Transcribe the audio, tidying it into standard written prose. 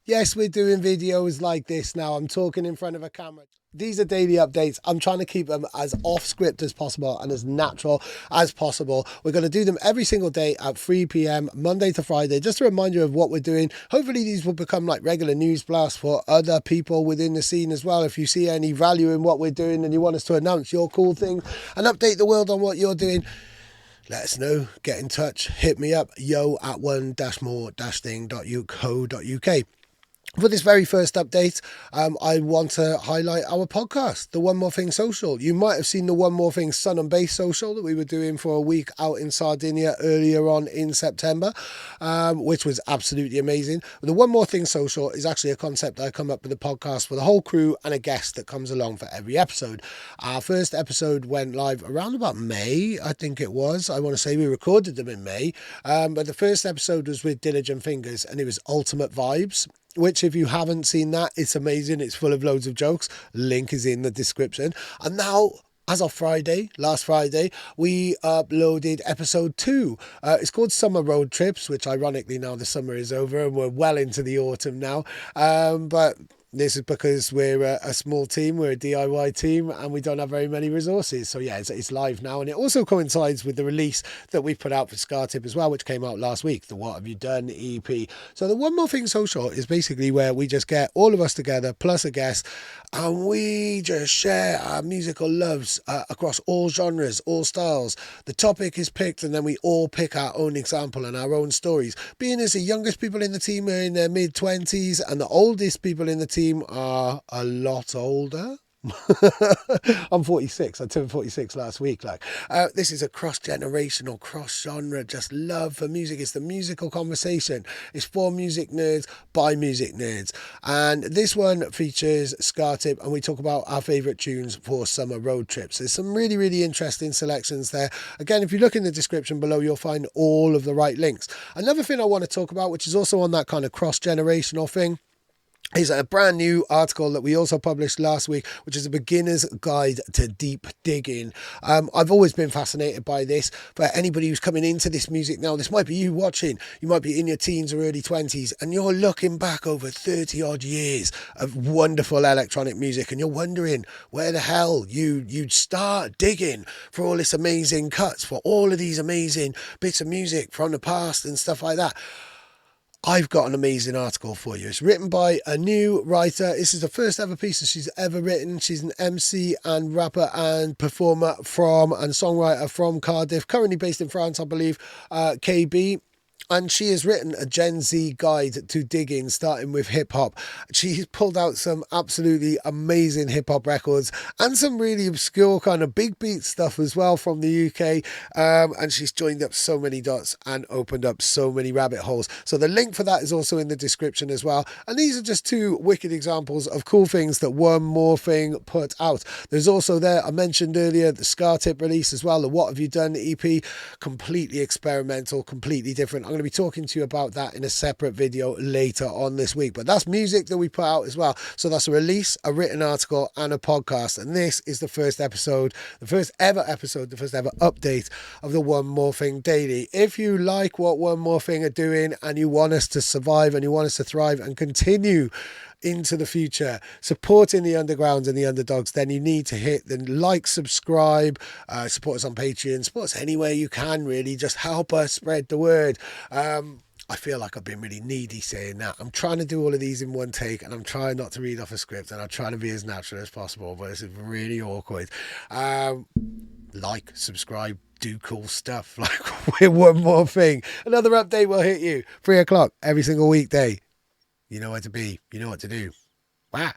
Yes, we're doing videos like this now. I'm talking in front of a camera. These are daily updates. I'm trying to keep them as off script as possible and as natural as possible. We're going to do them every single day at 3 p.m, Monday to Friday, just to remind you of what we're doing. Hopefully these will become like regular news blasts for other people within the scene as well. If you see any value in what we're doing and you want us to announce your cool thing and update the world on what you're doing, let us know. Get in touch. Hit me up. yo@one-more-thing.co.uk. For this very first update, I want to highlight our podcast, the One More Thing Social. You might have seen the One More Thing Sun and Base Social that we were doing for a week out in Sardinia earlier on in September, which was absolutely amazing. The One More Thing Social is actually a concept I come up with a podcast for the whole crew and a guest that comes along for every episode. Our first episode went live around about May, I think it was. I want to say we recorded them in May, but the first episode was with Diligent Fingers and it was Ultimate Vibes, which if you haven't seen that, it's amazing. It's full of loads of jokes. Link is in the description. And now, as of last Friday, we uploaded episode 2. It's called Summer Road Trips, which ironically now the summer is over and we're well into the autumn now. But this is because we're a small team, we're a DIY team, and we don't have very many resources. So yeah, it's live now. And it also coincides with the release that we put out for Scartip as well, which came out last week, the What Have You Done EP. So the One More Thing Social is basically where we just get all of us together, plus a guest, and we just share our musical loves across all genres, all styles. The topic is picked, and then we all pick our own example and our own stories. Being as the youngest people in the team are in their mid-20s, and the oldest people in the team are a lot older. I'm 46. I turned 46 last week. This is a cross-generational, cross-genre, just love for music. It's the musical conversation. It's for music nerds, by music nerds. And this one features Scartip, and we talk about our favourite tunes for summer road trips. There's some really, really interesting selections there. Again, if you look in the description below, you'll find all of the right links. Another thing I want to talk about, which is also on that kind of cross-generational thing, is a brand new article that we also published last week, which is a beginner's guide to deep digging. I've always been fascinated by this. For anybody who's coming into this music now, this might be you watching. You might be in your teens or early 20s and you're looking back over 30 odd years of wonderful electronic music and you're wondering where the hell you'd start digging for all this amazing cuts, for all of these amazing bits of music from the past and stuff like that. I've got an amazing article for you. It's written by a new writer. This is the first ever piece that she's ever written. She's an MC and rapper and performer and songwriter from Cardiff, currently based in France, I believe, Kaybee. And she has written a Gen Z guide to digging, starting with hip hop. She's pulled out some absolutely amazing hip hop records and some really obscure kind of big beat stuff as well from the UK. And she's joined up so many dots and opened up so many rabbit holes. So the link for that is also in the description as well. And these are just two wicked examples of cool things that One More Thing put out. There's also there, I mentioned earlier, the Scartip release as well, the What Have You Done EP, completely experimental, completely different. I'm going to be talking to you about that in a separate video later on this week, but that's music that we put out as well. So that's a release, a written article and a podcast, and this is the first ever update of the One More Thing Daily. If you like what One More Thing are doing and you want us to survive and you want us to thrive and continue into the future, supporting the undergrounds and the underdogs, then you need to hit the like, subscribe, support us on Patreon, support us anywhere you can, really. Just help us spread the word. I feel like I've been really needy saying that. I'm trying to do all of these in one take and I'm trying not to read off a script and I'm trying to be as natural as possible, but it's really awkward. Like, subscribe, do cool stuff. Like, we're One More Thing. Another update will hit you 3 o'clock every single weekday. You know where to be. You know what to do. Wow.